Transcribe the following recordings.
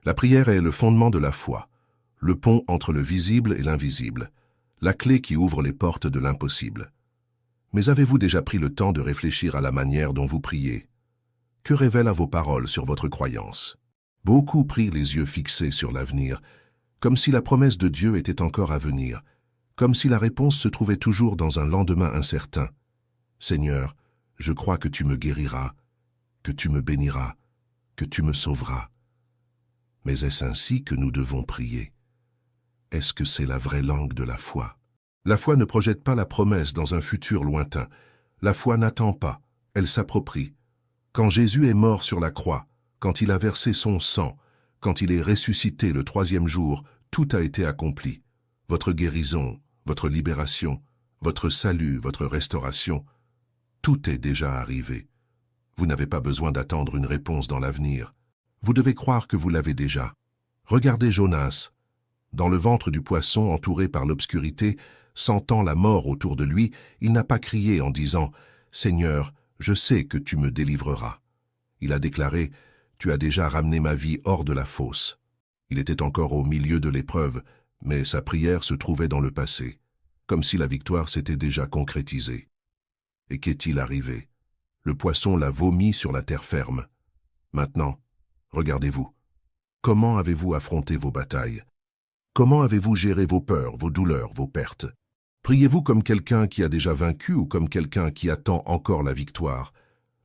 La prière est le fondement de la foi, le pont entre le visible et l'invisible, la clé qui ouvre les portes de l'impossible. Mais avez-vous déjà pris le temps de réfléchir à la manière dont vous priez? Que révèlent vos paroles sur votre croyance? Beaucoup prient les yeux fixés sur l'avenir, comme si la promesse de Dieu était encore à venir, comme si la réponse se trouvait toujours dans un lendemain incertain. Seigneur, je crois que tu me guériras, que tu me béniras, que tu me sauveras. Mais est-ce ainsi que nous devons prier? Est-ce que c'est la vraie langue de la foi? La foi ne projette pas la promesse dans un futur lointain. La foi n'attend pas, elle s'approprie. Quand Jésus est mort sur la croix, quand il a versé son sang, quand il est ressuscité le 3e jour, tout a été accompli. Votre guérison, votre libération, votre salut, votre restauration, tout est déjà arrivé. Vous n'avez pas besoin d'attendre une réponse dans l'avenir. Vous devez croire que vous l'avez déjà. Regardez Jonas. Dans le ventre du poisson, entouré par l'obscurité, sentant la mort autour de lui, il n'a pas crié en disant « Seigneur, je sais que tu me délivreras ». Il a déclaré « Tu as déjà ramené ma vie hors de la fosse ». Il était encore au milieu de l'épreuve, mais sa prière se trouvait dans le passé, comme si la victoire s'était déjà concrétisée. Et qu'est-il arrivé? Le poisson l'a vomi sur la terre ferme. Maintenant, regardez-vous. Comment avez-vous affronté vos batailles? Comment avez-vous géré vos peurs, vos douleurs, vos pertes? Priez-vous comme quelqu'un qui a déjà vaincu ou comme quelqu'un qui attend encore la victoire?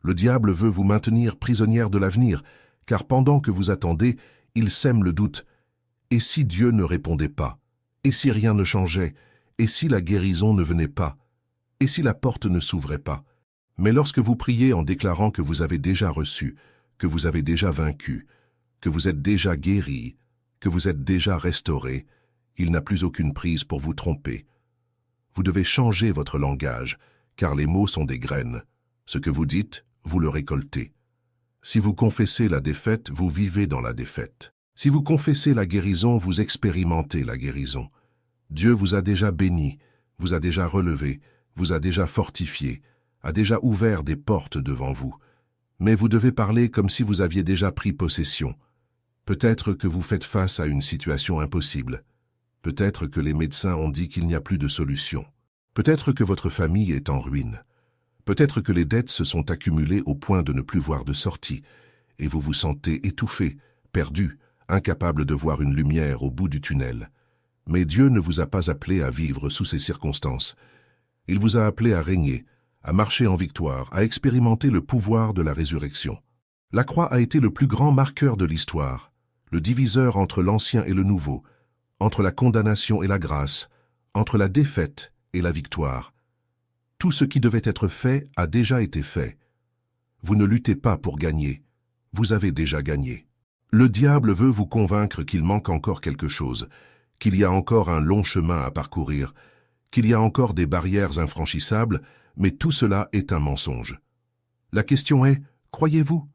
Le diable veut vous maintenir prisonnière de l'avenir, car pendant que vous attendez, il sème le doute. Et si Dieu ne répondait pas? Et si rien ne changeait? Et si la guérison ne venait pas? Et si la porte ne s'ouvrait pas? Mais lorsque vous priez en déclarant que vous avez déjà reçu, que vous avez déjà vaincu, que vous êtes déjà guéri, que vous êtes déjà restauré, il n'a plus aucune prise pour vous tromper. Vous devez changer votre langage, car les mots sont des graines. Ce que vous dites, vous le récoltez. Si vous confessez la défaite, vous vivez dans la défaite. Si vous confessez la guérison, vous expérimentez la guérison. Dieu vous a déjà béni, vous a déjà relevé, vous a déjà fortifié, a déjà ouvert des portes devant vous. Mais vous devez parler comme si vous aviez déjà pris possession. Peut-être que vous faites face à une situation impossible. Peut-être que les médecins ont dit qu'il n'y a plus de solution. Peut-être que votre famille est en ruine. Peut-être que les dettes se sont accumulées au point de ne plus voir de sortie, et vous vous sentez étouffé, perdu, incapable de voir une lumière au bout du tunnel. Mais Dieu ne vous a pas appelé à vivre sous ces circonstances. Il vous a appelé à régner, à marcher en victoire, à expérimenter le pouvoir de la résurrection. La croix a été le plus grand marqueur de l'histoire, le diviseur entre l'ancien et le nouveau, entre la condamnation et la grâce, entre la défaite et la victoire. Tout ce qui devait être fait a déjà été fait. Vous ne luttez pas pour gagner, vous avez déjà gagné. Le diable veut vous convaincre qu'il manque encore quelque chose, qu'il y a encore un long chemin à parcourir, qu'il y a encore des barrières infranchissables, mais tout cela est un mensonge. La question est, croyez-vous?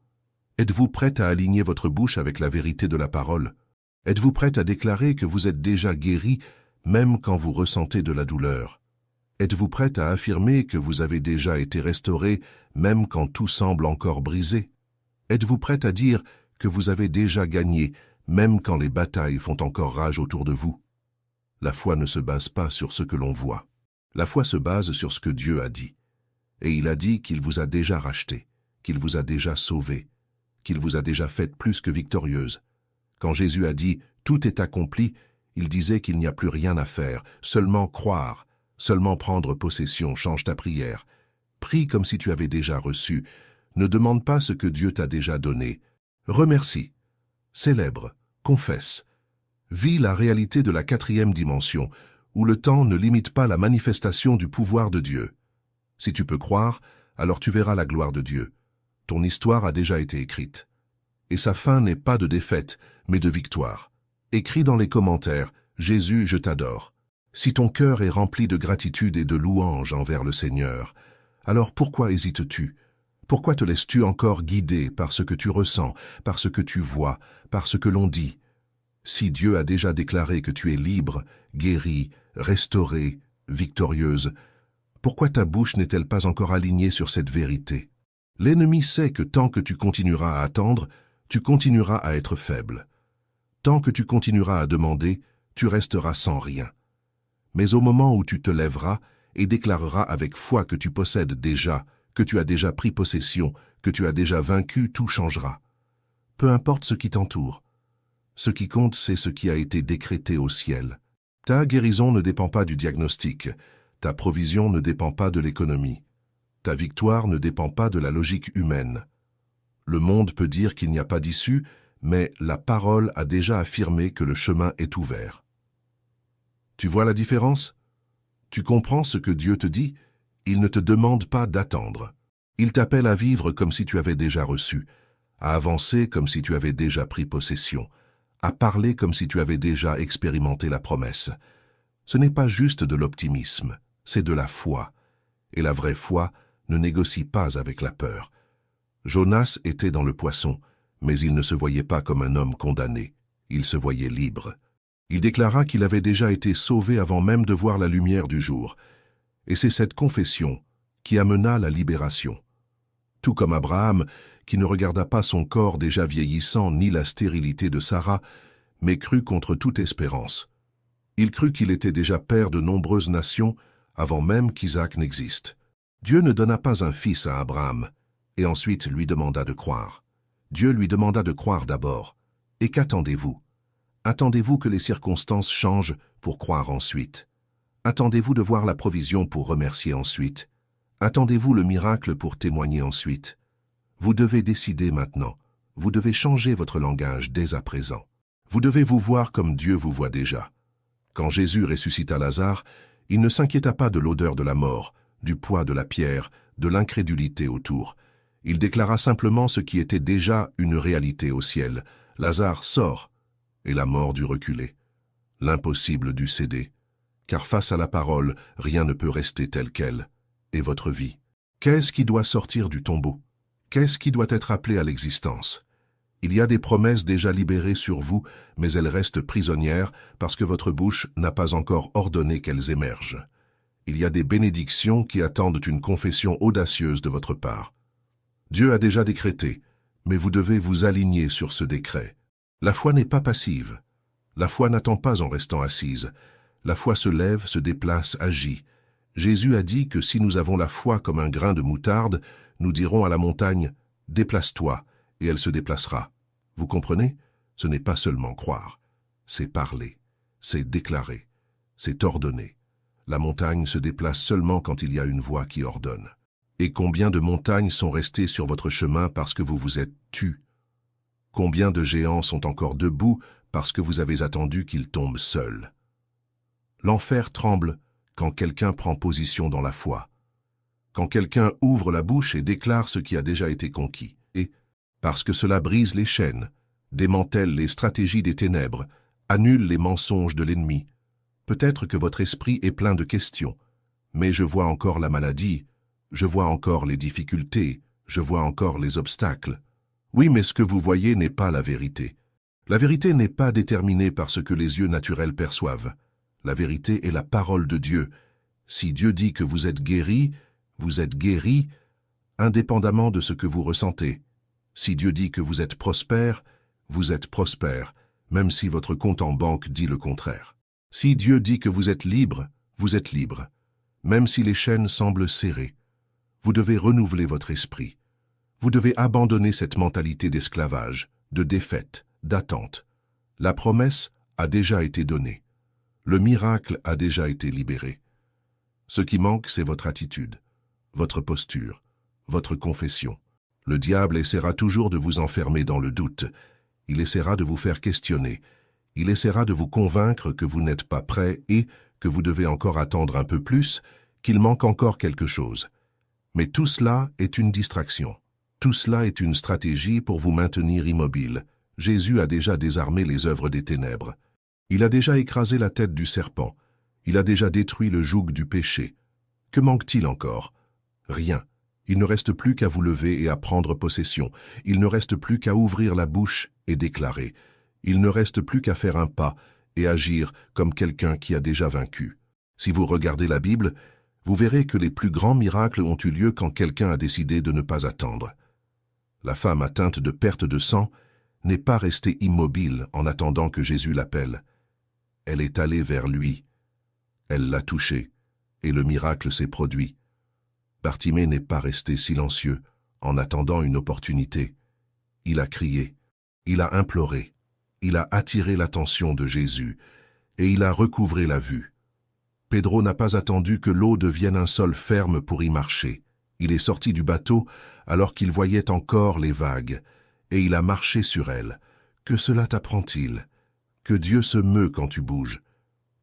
Êtes-vous prête à aligner votre bouche avec la vérité de la parole? Êtes-vous prête à déclarer que vous êtes déjà guéri, même quand vous ressentez de la douleur? Êtes-vous prête à affirmer que vous avez déjà été restauré, même quand tout semble encore brisé? Êtes-vous prête à dire que vous avez déjà gagné, même quand les batailles font encore rage autour de vous? La foi ne se base pas sur ce que l'on voit. La foi se base sur ce que Dieu a dit. Et il a dit qu'il vous a déjà racheté, qu'il vous a déjà sauvé, qu'il vous a déjà faite plus que victorieuse. Quand Jésus a dit « tout est accompli », il disait qu'il n'y a plus rien à faire, seulement croire, seulement prendre possession, change ta prière. Prie comme si tu avais déjà reçu. Ne demande pas ce que Dieu t'a déjà donné. Remercie, célèbre, confesse. Vis la réalité de la 4e dimension, où le temps ne limite pas la manifestation du pouvoir de Dieu. Si tu peux croire, alors tu verras la gloire de Dieu. Ton histoire a déjà été écrite. Et sa fin n'est pas de défaite, mais de victoire. Écris dans les commentaires « Jésus, je t'adore ». Si ton cœur est rempli de gratitude et de louange envers le Seigneur, alors pourquoi hésites-tu? Pourquoi te laisses-tu encore guider par ce que tu ressens, par ce que tu vois, par ce que l'on dit? Si Dieu a déjà déclaré que tu es libre, guéri, restauré, victorieuse, pourquoi ta bouche n'est-elle pas encore alignée sur cette vérité? L'ennemi sait que tant que tu continueras à attendre, tu continueras à être faible. Tant que tu continueras à demander, tu resteras sans rien. Mais au moment où tu te lèveras et déclareras avec foi que tu possèdes déjà, que tu as déjà pris possession, que tu as déjà vaincu, tout changera. Peu importe ce qui t'entoure. Ce qui compte, c'est ce qui a été décrété au ciel. Ta guérison ne dépend pas du diagnostic. Ta provision ne dépend pas de l'économie. Ta victoire ne dépend pas de la logique humaine. Le monde peut dire qu'il n'y a pas d'issue, mais la parole a déjà affirmé que le chemin est ouvert. Tu vois la différence? Tu comprends ce que Dieu te dit? Il ne te demande pas d'attendre. Il t'appelle à vivre comme si tu avais déjà reçu, à avancer comme si tu avais déjà pris possession, à parler comme si tu avais déjà expérimenté la promesse. Ce n'est pas juste de l'optimisme, c'est de la foi. Et la vraie foi ne négocie pas avec la peur. Jonas était dans le poisson, mais il ne se voyait pas comme un homme condamné. Il se voyait libre. Il déclara qu'il avait déjà été sauvé avant même de voir la lumière du jour. Et c'est cette confession qui amena la libération. Tout comme Abraham, qui ne regarda pas son corps déjà vieillissant ni la stérilité de Sarah, mais crut contre toute espérance. Il crut qu'il était déjà père de nombreuses nations avant même qu'Isaac n'existe. Dieu ne donna pas un fils à Abraham, et ensuite lui demanda de croire. Dieu lui demanda de croire d'abord. Et qu'attendez-vous? Attendez-vous que les circonstances changent pour croire ensuite? Attendez-vous de voir la provision pour remercier ensuite? Attendez-vous le miracle pour témoigner ensuite? Vous devez décider maintenant. Vous devez changer votre langage dès à présent. Vous devez vous voir comme Dieu vous voit déjà. Quand Jésus ressuscita Lazare, il ne s'inquiéta pas de l'odeur de la mort, du poids de la pierre, de l'incrédulité autour. Il déclara simplement ce qui était déjà une réalité au ciel. Lazare sort, et la mort dut reculer. L'impossible dut céder, car face à la parole, rien ne peut rester tel quel. Et votre vie? Qu'est-ce qui doit sortir du tombeau? Qu'est-ce qui doit être appelé à l'existence? Il y a des promesses déjà libérées sur vous, mais elles restent prisonnières parce que votre bouche n'a pas encore ordonné qu'elles émergent. Il y a des bénédictions qui attendent une confession audacieuse de votre part. Dieu a déjà décrété, mais vous devez vous aligner sur ce décret. La foi n'est pas passive. La foi n'attend pas en restant assise. La foi se lève, se déplace, agit. Jésus a dit que si nous avons la foi comme un grain de moutarde, nous dirons à la montagne « Déplace-toi » et elle se déplacera. Vous comprenez? Ce n'est pas seulement croire. C'est parler, c'est déclarer, c'est ordonner. La montagne se déplace seulement quand il y a une voix qui ordonne. Et combien de montagnes sont restées sur votre chemin parce que vous vous êtes tus? Combien de géants sont encore debout parce que vous avez attendu qu'ils tombent seuls? L'enfer tremble quand quelqu'un prend position dans la foi, quand quelqu'un ouvre la bouche et déclare ce qui a déjà été conquis, et parce que cela brise les chaînes, démantèle les stratégies des ténèbres, annule les mensonges de l'ennemi. Peut-être que votre esprit est plein de questions, mais je vois encore la maladie, je vois encore les difficultés, je vois encore les obstacles. Oui, mais ce que vous voyez n'est pas la vérité. La vérité n'est pas déterminée par ce que les yeux naturels perçoivent. La vérité est la parole de Dieu. Si Dieu dit que vous êtes guéri, indépendamment de ce que vous ressentez. Si Dieu dit que vous êtes prospère, même si votre compte en banque dit le contraire. Si Dieu dit que vous êtes libre, même si les chaînes semblent serrées. Vous devez renouveler votre esprit. Vous devez abandonner cette mentalité d'esclavage, de défaite, d'attente. La promesse a déjà été donnée. Le miracle a déjà été libéré. Ce qui manque, c'est votre attitude, votre posture, votre confession. Le diable essaiera toujours de vous enfermer dans le doute. Il essaiera de vous faire questionner. Il essaiera de vous convaincre que vous n'êtes pas prêt et que vous devez encore attendre un peu plus, qu'il manque encore quelque chose. Mais tout cela est une distraction. Tout cela est une stratégie pour vous maintenir immobile. Jésus a déjà désarmé les œuvres des ténèbres. Il a déjà écrasé la tête du serpent. Il a déjà détruit le joug du péché. Que manque-t-il encore? Rien. Il ne reste plus qu'à vous lever et à prendre possession. Il ne reste plus qu'à ouvrir la bouche et déclarer. Il ne reste plus qu'à faire un pas et agir comme quelqu'un qui a déjà vaincu. Si vous regardez la Bible, vous verrez que les plus grands miracles ont eu lieu quand quelqu'un a décidé de ne pas attendre. La femme atteinte de perte de sang n'est pas restée immobile en attendant que Jésus l'appelle. Elle est allée vers lui. Elle l'a touché, et le miracle s'est produit. Bartimée n'est pas resté silencieux en attendant une opportunité. Il a crié, il a imploré, il a attiré l'attention de Jésus, et il a recouvré la vue. Pedro n'a pas attendu que l'eau devienne un sol ferme pour y marcher. Il est sorti du bateau alors qu'il voyait encore les vagues, et il a marché sur elles. Que cela t'apprend-il? Que Dieu se meut quand tu bouges,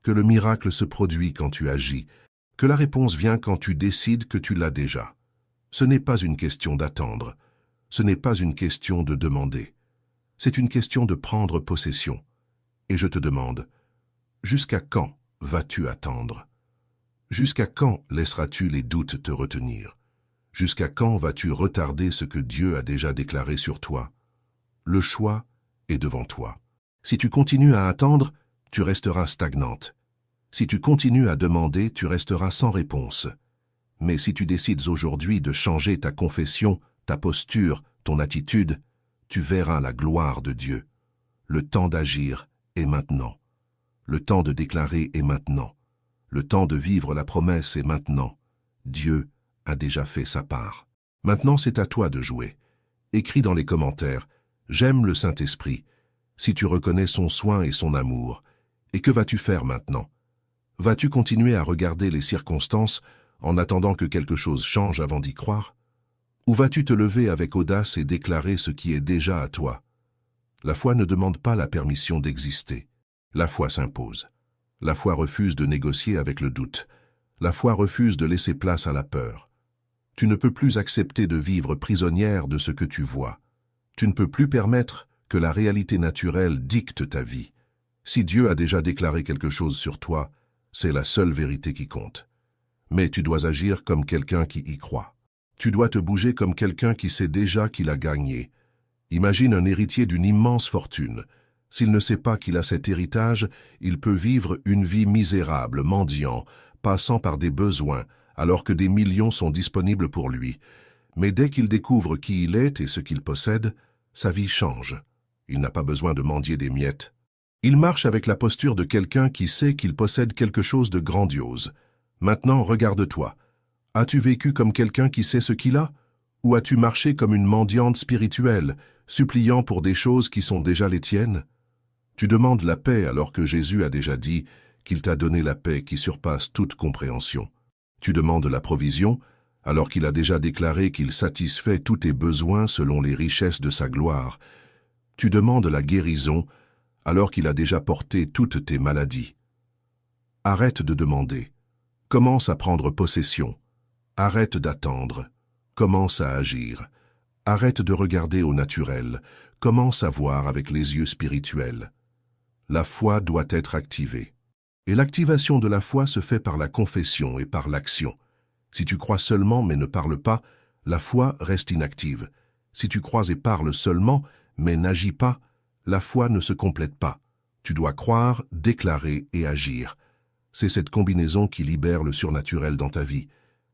que le miracle se produit quand tu agis, que la réponse vient quand tu décides que tu l'as déjà. Ce n'est pas une question d'attendre, ce n'est pas une question de demander. C'est une question de prendre possession. Et je te demande, jusqu'à quand vas-tu attendre? Jusqu'à quand laisseras-tu les doutes te retenir? Jusqu'à quand vas-tu retarder ce que Dieu a déjà déclaré sur toi? Le choix est devant toi. Si tu continues à attendre, tu resteras stagnante. Si tu continues à demander, tu resteras sans réponse. Mais si tu décides aujourd'hui de changer ta confession, ta posture, ton attitude, tu verras la gloire de Dieu. Le temps d'agir est maintenant. Le temps de déclarer est maintenant. Le temps de vivre la promesse est maintenant. Dieu a déjà fait sa part. Maintenant, c'est à toi de jouer. Écris dans les commentaires « J'aime le Saint-Esprit » si tu reconnais son soin et son amour. Et que vas-tu faire maintenant? Vas-tu continuer à regarder les circonstances en attendant que quelque chose change avant d'y croire? Ou vas-tu te lever avec audace et déclarer ce qui est déjà à toi? La foi ne demande pas la permission d'exister. La foi s'impose. La foi refuse de négocier avec le doute. La foi refuse de laisser place à la peur. Tu ne peux plus accepter de vivre prisonnière de ce que tu vois. Tu ne peux plus permettre que la réalité naturelle dicte ta vie. Si Dieu a déjà déclaré quelque chose sur toi, c'est la seule vérité qui compte. Mais tu dois agir comme quelqu'un qui y croit. Tu dois te bouger comme quelqu'un qui sait déjà qu'il a gagné. Imagine un héritier d'une immense fortune. S'il ne sait pas qu'il a cet héritage, il peut vivre une vie misérable, mendiant, passant par des besoins, alors que des millions sont disponibles pour lui. Mais dès qu'il découvre qui il est et ce qu'il possède, sa vie change. Il n'a pas besoin de mendier des miettes. Il marche avec la posture de quelqu'un qui sait qu'il possède quelque chose de grandiose. Maintenant, regarde-toi. As-tu vécu comme quelqu'un qui sait ce qu'il a? Ou as-tu marché comme une mendiante spirituelle, suppliant pour des choses qui sont déjà les tiennes? Tu demandes la paix alors que Jésus a déjà dit qu'il t'a donné la paix qui surpasse toute compréhension. Tu demandes la provision alors qu'il a déjà déclaré qu'il satisfait tous tes besoins selon les richesses de sa gloire. Tu demandes la guérison alors qu'il a déjà porté toutes tes maladies. Arrête de demander. Commence à prendre possession. Arrête d'attendre. Commence à agir. Arrête de regarder au naturel. Commence à voir avec les yeux spirituels. La foi doit être activée. Et l'activation de la foi se fait par la confession et par l'action. Si tu crois seulement mais ne parles pas, la foi reste inactive. Si tu crois et parles seulement mais n'agis pas, la foi ne se complète pas. Tu dois croire, déclarer et agir. C'est cette combinaison qui libère le surnaturel dans ta vie.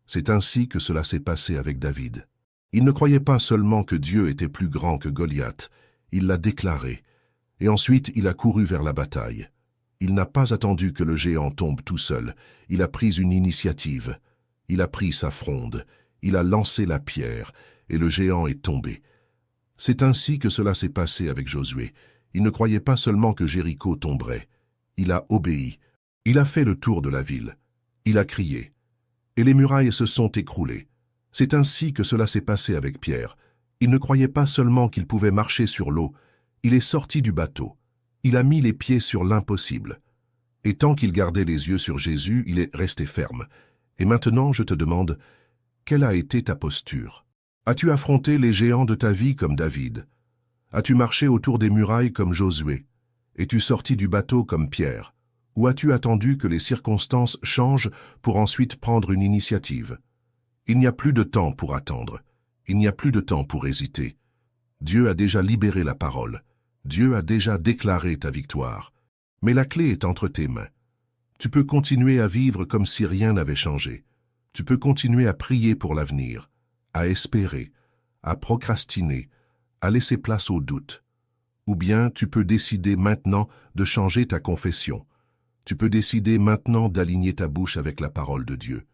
C'est ainsi que cela s'est passé avec David. Il ne croyait pas seulement que Dieu était plus grand que Goliath, il l'a déclaré. Et ensuite, il a couru vers la bataille. Il n'a pas attendu que le géant tombe tout seul. Il a pris une initiative. Il a pris sa fronde. Il a lancé la pierre, et le géant est tombé. C'est ainsi que cela s'est passé avec Josué. Il ne croyait pas seulement que Jéricho tomberait. Il a obéi. Il a fait le tour de la ville. Il a crié. Et les murailles se sont écroulées. C'est ainsi que cela s'est passé avec Pierre. Il ne croyait pas seulement qu'il pouvait marcher sur l'eau. Il est sorti du bateau. Il a mis les pieds sur l'impossible. Et tant qu'il gardait les yeux sur Jésus, il est resté ferme. Et maintenant, je te demande, quelle a été ta posture? As-tu affronté les géants de ta vie comme David? As-tu marché autour des murailles comme Josué? Es-tu sorti du bateau comme Pierre? Ou as-tu attendu que les circonstances changent pour ensuite prendre une initiative? Il n'y a plus de temps pour attendre. Il n'y a plus de temps pour hésiter. Dieu a déjà libéré la parole. Dieu a déjà déclaré ta victoire. Mais la clé est entre tes mains. Tu peux continuer à vivre comme si rien n'avait changé. Tu peux continuer à prier pour l'avenir, à espérer, à procrastiner, à laisser place au doute. Ou bien tu peux décider maintenant de changer ta confession. Tu peux décider maintenant d'aligner ta bouche avec la parole de Dieu.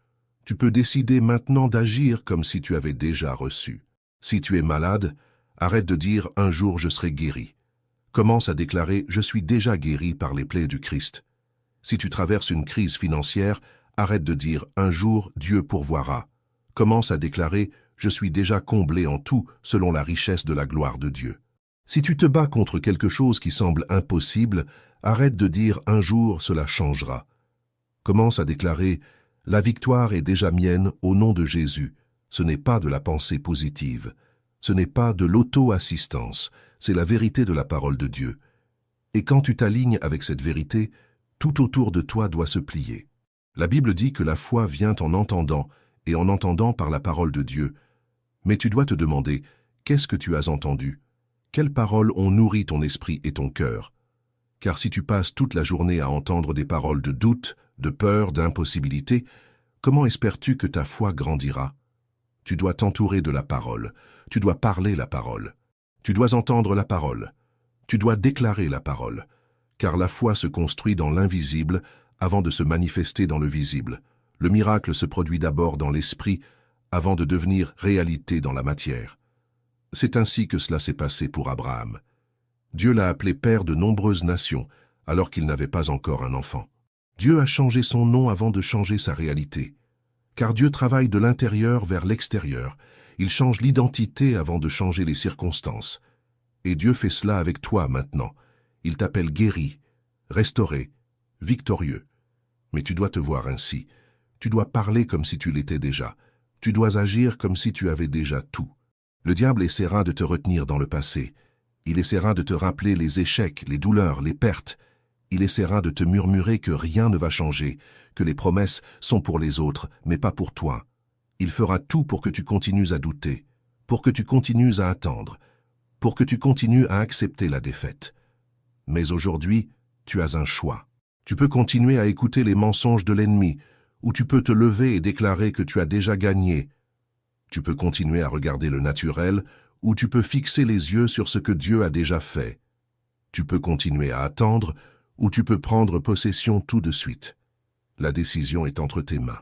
Tu peux décider maintenant d'agir comme si tu avais déjà reçu. Si tu es malade, arrête de dire « un jour je serai guéri ». Commence à déclarer « je suis déjà guéri par les plaies du Christ ». Si tu traverses une crise financière, arrête de dire « un jour Dieu pourvoira ». Commence à déclarer « je suis déjà comblé en tout selon la richesse de la gloire de Dieu ». Si tu te bats contre quelque chose qui semble impossible, arrête de dire « un jour cela changera ». Commence à déclarer « la victoire est déjà mienne au nom de Jésus ». Ce n'est pas de la pensée positive. Ce n'est pas de l'auto-assistance. C'est la vérité de la parole de Dieu. Et quand tu t'alignes avec cette vérité, tout autour de toi doit se plier. La Bible dit que la foi vient en entendant, et en entendant par la parole de Dieu. Mais tu dois te demander, qu'est-ce que tu as entendu? Quelles paroles ont nourri ton esprit et ton cœur? Car si tu passes toute la journée à entendre des paroles de doute, de peur, d'impossibilité, comment espères-tu que ta foi grandira? Tu dois t'entourer de la parole. Tu dois parler la parole. Tu dois entendre la parole. Tu dois déclarer la parole. Car la foi se construit dans l'invisible avant de se manifester dans le visible. Le miracle se produit d'abord dans l'esprit avant de devenir réalité dans la matière. C'est ainsi que cela s'est passé pour Abraham. Dieu l'a appelé père de nombreuses nations, alors qu'il n'avait pas encore un enfant. Dieu a changé son nom avant de changer sa réalité. Car Dieu travaille de l'intérieur vers l'extérieur. Il change l'identité avant de changer les circonstances. Et Dieu fait cela avec toi maintenant. Il t'appelle guéri, restauré, victorieux. Mais tu dois te voir ainsi. Tu dois parler comme si tu l'étais déjà. Tu dois agir comme si tu avais déjà tout. Le diable essaiera de te retenir dans le passé. Il essaiera de te rappeler les échecs, les douleurs, les pertes. Il essaiera de te murmurer que rien ne va changer, que les promesses sont pour les autres, mais pas pour toi. Il fera tout pour que tu continues à douter, pour que tu continues à attendre, pour que tu continues à accepter la défaite. Mais aujourd'hui, tu as un choix. Tu peux continuer à écouter les mensonges de l'ennemi, ou tu peux te lever et déclarer que tu as déjà gagné. Tu peux continuer à regarder le naturel, ou tu peux fixer les yeux sur ce que Dieu a déjà fait. Tu peux continuer à attendre, ou tu peux prendre possession tout de suite. La décision est entre tes mains.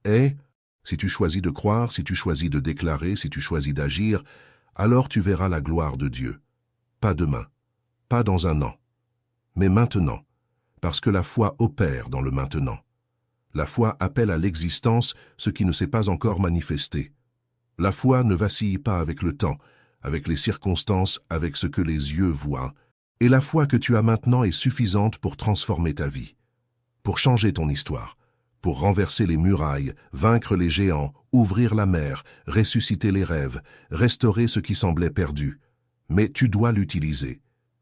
Et, si tu choisis de croire, si tu choisis de déclarer, si tu choisis d'agir, alors tu verras la gloire de Dieu. Pas demain, pas dans un an, mais maintenant, parce que la foi opère dans le maintenant. La foi appelle à l'existence ce qui ne s'est pas encore manifesté. La foi ne vacille pas avec le temps, avec les circonstances, avec ce que les yeux voient. Et la foi que tu as maintenant est suffisante pour transformer ta vie, pour changer ton histoire, pour renverser les murailles, vaincre les géants, ouvrir la mer, ressusciter les rêves, restaurer ce qui semblait perdu. Mais tu dois l'utiliser.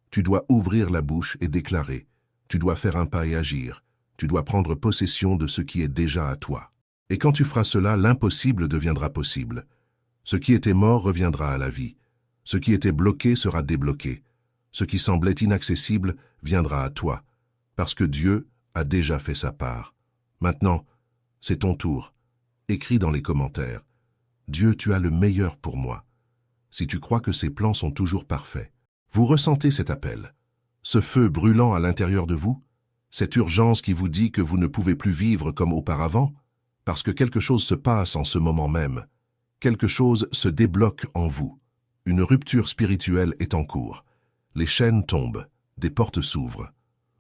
Tu dois ouvrir la bouche et déclarer. Tu dois faire un pas et agir. Tu dois prendre possession de ce qui est déjà à toi. Et quand tu feras cela, l'impossible deviendra possible. Ce qui était mort reviendra à la vie. Ce qui était bloqué sera débloqué. Ce qui semblait inaccessible viendra à toi, parce que Dieu a déjà fait sa part. Maintenant, c'est ton tour. Écris dans les commentaires. Dieu, tu as le meilleur pour moi. Si tu crois que ses plans sont toujours parfaits. Vous ressentez cet appel, ce feu brûlant à l'intérieur de vous, cette urgence qui vous dit que vous ne pouvez plus vivre comme auparavant, parce que quelque chose se passe en ce moment même. Quelque chose se débloque en vous. Une rupture spirituelle est en cours. Les chaînes tombent, des portes s'ouvrent.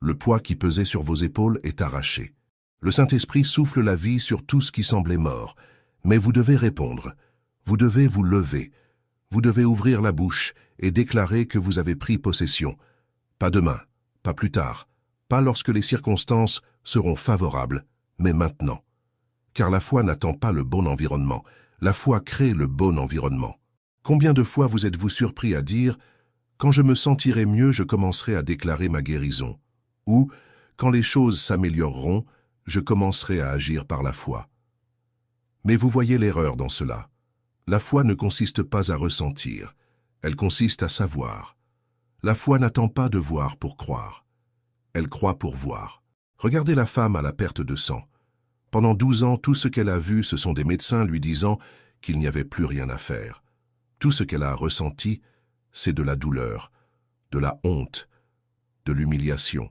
Le poids qui pesait sur vos épaules est arraché. Le Saint-Esprit souffle la vie sur tout ce qui semblait mort. Mais vous devez répondre. Vous devez vous lever. Vous devez ouvrir la bouche et déclarer que vous avez pris possession. Pas demain, pas plus tard, pas lorsque les circonstances seront favorables, mais maintenant. Car la foi n'attend pas le bon environnement. La foi crée le bon environnement. Combien de fois vous êtes-vous surpris à dire « Quand je me sentirai mieux, je commencerai à déclarer ma guérison » ou « Quand les choses s'amélioreront, je commencerai à agir par la foi ». Mais vous voyez l'erreur dans cela. La foi ne consiste pas à ressentir, elle consiste à savoir. La foi n'attend pas de voir pour croire. Elle croit pour voir. Regardez la femme à la perte de sang. Pendant 12 ans, tout ce qu'elle a vu, ce sont des médecins lui disant qu'il n'y avait plus rien à faire. Tout ce qu'elle a ressenti, c'est de la douleur. de la honte, de l'humiliation.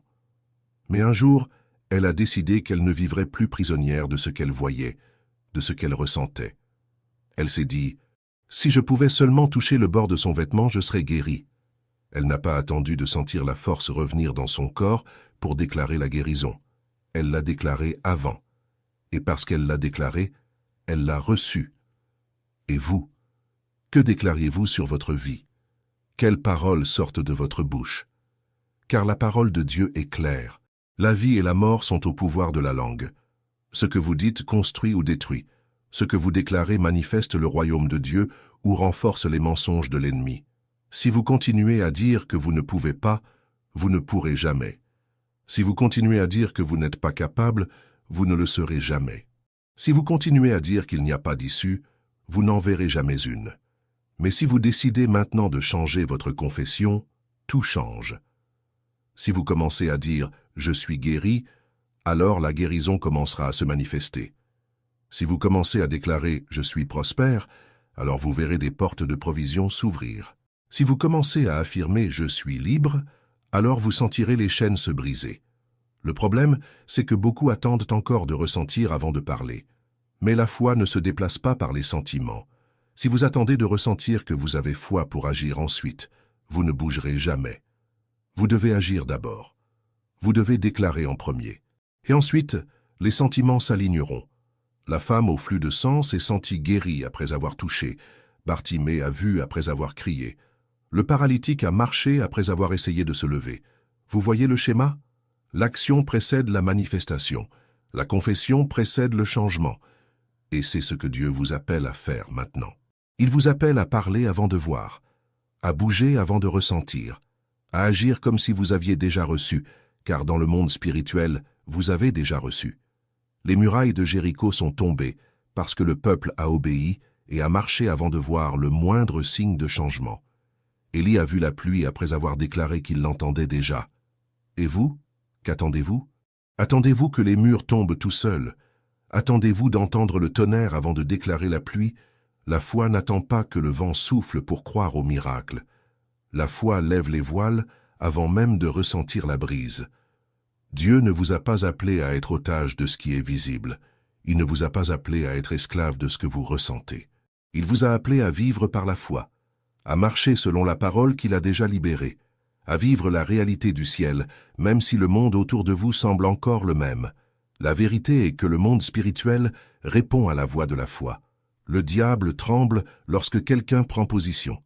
Mais un jour, elle a décidé qu'elle ne vivrait plus prisonnière de ce qu'elle voyait, de ce qu'elle ressentait. Elle s'est dit « Si je pouvais seulement toucher le bord de son vêtement, je serais guérie. » Elle n'a pas attendu de sentir la force revenir dans son corps pour déclarer la guérison. Elle l'a déclarée avant. Et parce qu'elle l'a déclarée, elle l'a reçue. Et vous, que déclariez-vous sur votre vie? Quelles paroles sortent de votre bouche? Car la parole de Dieu est claire. La vie et la mort sont au pouvoir de la langue. Ce que vous dites construit ou détruit. Ce que vous déclarez manifeste le royaume de Dieu ou renforce les mensonges de l'ennemi. Si vous continuez à dire que vous ne pouvez pas, vous ne pourrez jamais. Si vous continuez à dire que vous n'êtes pas capable, vous ne le serez jamais. Si vous continuez à dire qu'il n'y a pas d'issue, vous n'en verrez jamais une. Mais si vous décidez maintenant de changer votre confession, tout change. Si vous commencez à dire « je suis guéri », alors la guérison commencera à se manifester. Si vous commencez à déclarer « je suis prospère », alors vous verrez des portes de provision s'ouvrir. Si vous commencez à affirmer « je suis libre », alors vous sentirez les chaînes se briser. Le problème, c'est que beaucoup attendent encore de ressentir avant de parler. Mais la foi ne se déplace pas par les sentiments. Si vous attendez de ressentir que vous avez foi pour agir ensuite, vous ne bougerez jamais. Vous devez agir d'abord. Vous devez déclarer en premier. Et ensuite, les sentiments s'aligneront. La femme au flux de sang s'est sentie guérie après avoir touché. Bartimée a vu après avoir crié. Le paralytique a marché après avoir essayé de se lever. Vous voyez le schéma? L'action précède la manifestation. La confession précède le changement. Et c'est ce que Dieu vous appelle à faire maintenant. Il vous appelle à parler avant de voir, à bouger avant de ressentir, à agir comme si vous aviez déjà reçu, car dans le monde spirituel, vous avez déjà reçu. Les murailles de Jéricho sont tombées parce que le peuple a obéi et a marché avant de voir le moindre signe de changement. Élie a vu la pluie après avoir déclaré qu'il l'entendait déjà. Et vous, qu'attendez-vous? Attendez-vous que les murs tombent tout seuls? Attendez-vous d'entendre le tonnerre avant de déclarer la pluie? La foi n'attend pas que le vent souffle pour croire au miracle. La foi lève les voiles avant même de ressentir la brise. Dieu ne vous a pas appelé à être otage de ce qui est visible. Il ne vous a pas appelé à être esclave de ce que vous ressentez. Il vous a appelé à vivre par la foi, à marcher selon la parole qu'il a déjà libérée, à vivre la réalité du ciel, même si le monde autour de vous semble encore le même. La vérité est que le monde spirituel répond à la voix de la foi. Le diable tremble lorsque quelqu'un prend position.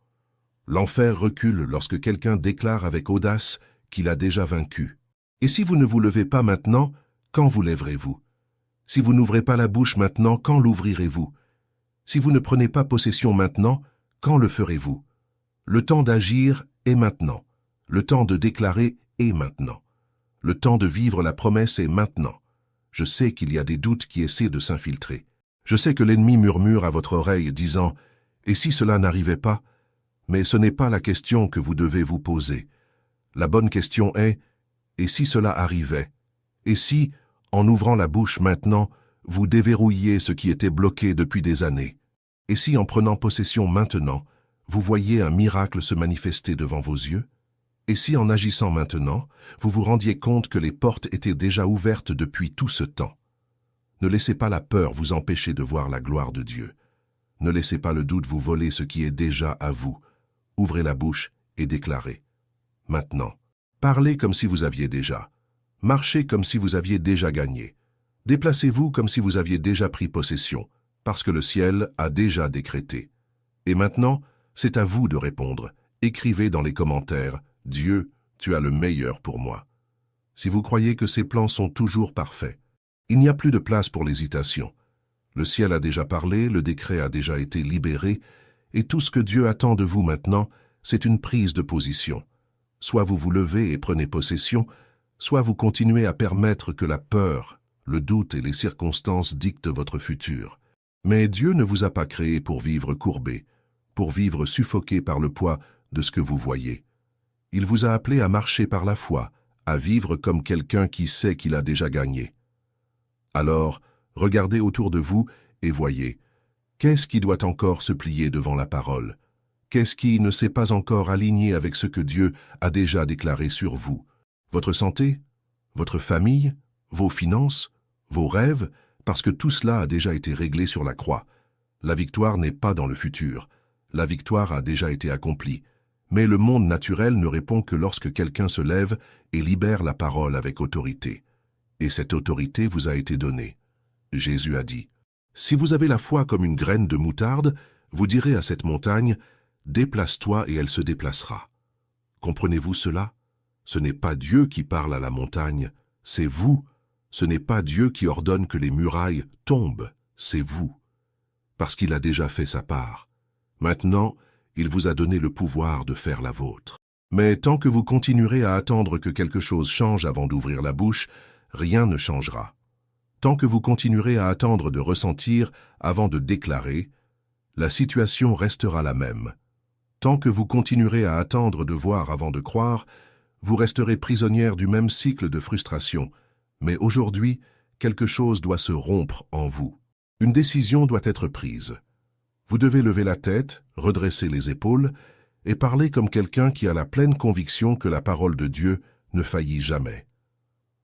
L'enfer recule lorsque quelqu'un déclare avec audace qu'il a déjà vaincu. Et si vous ne vous levez pas maintenant, quand vous lèverez-vous? Si vous n'ouvrez pas la bouche maintenant, quand l'ouvrirez-vous? Si vous ne prenez pas possession maintenant, quand le ferez-vous? Le temps d'agir est maintenant. Le temps de déclarer est maintenant. Le temps de vivre la promesse est maintenant. Je sais qu'il y a des doutes qui essaient de s'infiltrer. Je sais que l'ennemi murmure à votre oreille disant « Et si cela n'arrivait pas ?» Mais ce n'est pas la question que vous devez vous poser. La bonne question est « Et si cela arrivait? Et si, en ouvrant la bouche maintenant, vous déverrouilliez ce qui était bloqué depuis des années? Et si, en prenant possession maintenant, vous voyiez un miracle se manifester devant vos yeux? Et si, en agissant maintenant, vous vous rendiez compte que les portes étaient déjà ouvertes depuis tout ce temps? Ne laissez pas la peur vous empêcher de voir la gloire de Dieu. Ne laissez pas le doute vous voler ce qui est déjà à vous. Ouvrez la bouche et déclarez. Maintenant, parlez comme si vous aviez déjà. Marchez comme si vous aviez déjà gagné. Déplacez-vous comme si vous aviez déjà pris possession, parce que le ciel a déjà décrété. Et maintenant, c'est à vous de répondre. Écrivez dans les commentaires « Dieu, tu as le meilleur pour moi ». Si vous croyez que ces plans sont toujours parfaits, il n'y a plus de place pour l'hésitation. Le ciel a déjà parlé, le décret a déjà été libéré, et tout ce que Dieu attend de vous maintenant, c'est une prise de position. Soit vous vous levez et prenez possession, soit vous continuez à permettre que la peur, le doute et les circonstances dictent votre futur. Mais Dieu ne vous a pas créé pour vivre courbé, pour vivre suffoqué par le poids de ce que vous voyez. Il vous a appelé à marcher par la foi, à vivre comme quelqu'un qui sait qu'il a déjà gagné. Alors, regardez autour de vous et voyez, qu'est-ce qui doit encore se plier devant la parole? Qu'est-ce qui ne s'est pas encore aligné avec ce que Dieu a déjà déclaré sur vous? Votre santé? Votre famille? Vos finances? Vos rêves? Parce que tout cela a déjà été réglé sur la croix. La victoire n'est pas dans le futur. La victoire a déjà été accomplie. Mais le monde naturel ne répond que lorsque quelqu'un se lève et libère la parole avec autorité. Et cette autorité vous a été donnée. Jésus a dit, « Si vous avez la foi comme une graine de moutarde, vous direz à cette montagne, « Déplace-toi et elle se déplacera. » Comprenez-vous cela? Ce n'est pas Dieu qui parle à la montagne, c'est vous. Ce n'est pas Dieu qui ordonne que les murailles tombent, c'est vous. Parce qu'il a déjà fait sa part. Maintenant, il vous a donné le pouvoir de faire la vôtre. Mais tant que vous continuerez à attendre que quelque chose change avant d'ouvrir la bouche, rien ne changera. Tant que vous continuerez à attendre de ressentir avant de déclarer, la situation restera la même. Tant que vous continuerez à attendre de voir avant de croire, vous resterez prisonnière du même cycle de frustration. Mais aujourd'hui, quelque chose doit se rompre en vous. Une décision doit être prise. Vous devez lever la tête, redresser les épaules et parler comme quelqu'un qui a la pleine conviction que la parole de Dieu ne faillit jamais.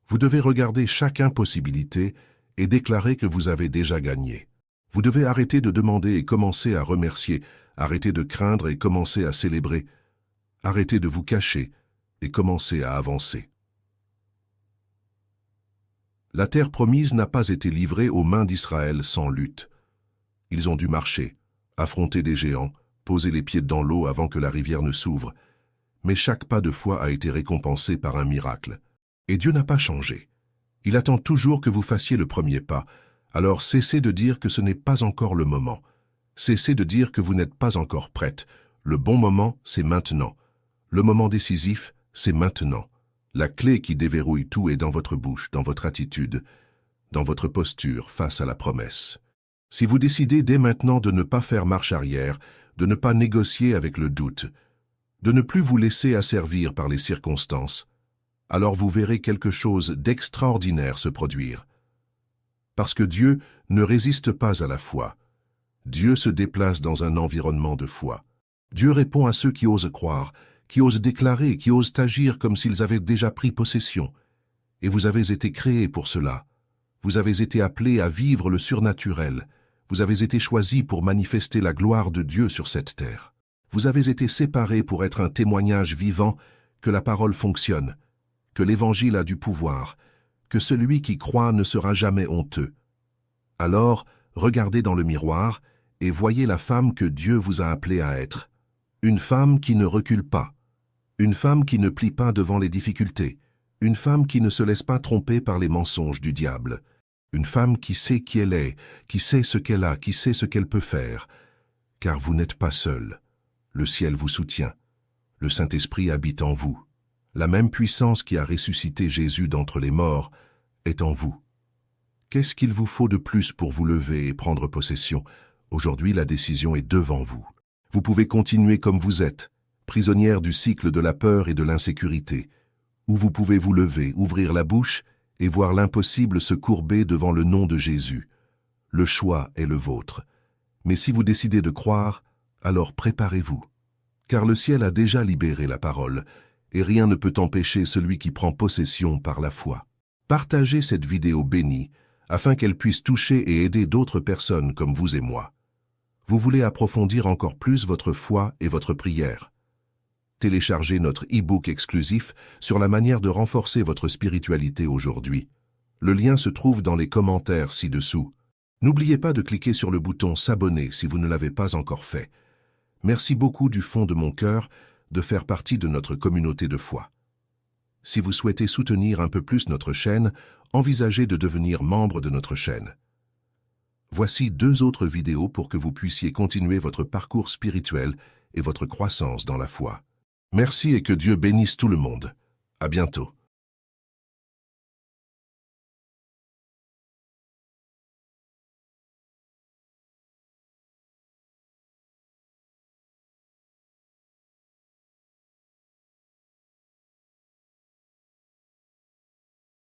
Vous devez regarder chaque impossibilité et déclarer que vous avez déjà gagné. Vous devez arrêter de demander et commencer à remercier, arrêter de craindre et commencer à célébrer, arrêter de vous cacher et commencer à avancer. La terre promise n'a pas été livrée aux mains d'Israël sans lutte. Ils ont dû marcher, affronter des géants, poser les pieds dans l'eau avant que la rivière ne s'ouvre. Mais chaque pas de foi a été récompensé par un miracle. Et Dieu n'a pas changé. Il attend toujours que vous fassiez le premier pas. Alors cessez de dire que ce n'est pas encore le moment. Cessez de dire que vous n'êtes pas encore prête. Le bon moment, c'est maintenant. Le moment décisif, c'est maintenant. La clé qui déverrouille tout est dans votre bouche, dans votre attitude, dans votre posture face à la promesse. Si vous décidez dès maintenant de ne pas faire marche arrière, de ne pas négocier avec le doute, de ne plus vous laisser asservir par les circonstances, alors vous verrez quelque chose d'extraordinaire se produire. Parce que Dieu ne résiste pas à la foi. Dieu se déplace dans un environnement de foi. Dieu répond à ceux qui osent croire, qui osent déclarer, qui osent agir comme s'ils avaient déjà pris possession. Et vous avez été créés pour cela. Vous avez été appelés à vivre le surnaturel. Vous avez été choisis pour manifester la gloire de Dieu sur cette terre. Vous avez été séparés pour être un témoignage vivant que la parole fonctionne, que l'Évangile a du pouvoir, que celui qui croit ne sera jamais honteux. Alors, regardez dans le miroir et voyez la femme que Dieu vous a appelée à être. Une femme qui ne recule pas. Une femme qui ne plie pas devant les difficultés. Une femme qui ne se laisse pas tromper par les mensonges du diable. Une femme qui sait qui elle est, qui sait ce qu'elle a, qui sait ce qu'elle peut faire. Car vous n'êtes pas seul. Le ciel vous soutient. Le Saint-Esprit habite en vous. La même puissance qui a ressuscité Jésus d'entre les morts est en vous. Qu'est-ce qu'il vous faut de plus pour vous lever et prendre possession? Aujourd'hui, la décision est devant vous. Vous pouvez continuer comme vous êtes, prisonnière du cycle de la peur et de l'insécurité, ou vous pouvez vous lever, ouvrir la bouche et voir l'impossible se courber devant le nom de Jésus. Le choix est le vôtre. Mais si vous décidez de croire, alors préparez-vous. Car le ciel a déjà libéré la parole, et rien ne peut empêcher celui qui prend possession par la foi. Partagez cette vidéo bénie, afin qu'elle puisse toucher et aider d'autres personnes comme vous et moi. Vous voulez approfondir encore plus votre foi et votre prière. Téléchargez notre e-book exclusif sur la manière de renforcer votre spiritualité aujourd'hui. Le lien se trouve dans les commentaires ci-dessous. N'oubliez pas de cliquer sur le bouton « S'abonner » si vous ne l'avez pas encore fait. Merci beaucoup du fond de mon cœur de faire partie de notre communauté de foi. Si vous souhaitez soutenir un peu plus notre chaîne, envisagez de devenir membre de notre chaîne. Voici 2 autres vidéos pour que vous puissiez continuer votre parcours spirituel et votre croissance dans la foi. Merci et que Dieu bénisse tout le monde. À bientôt.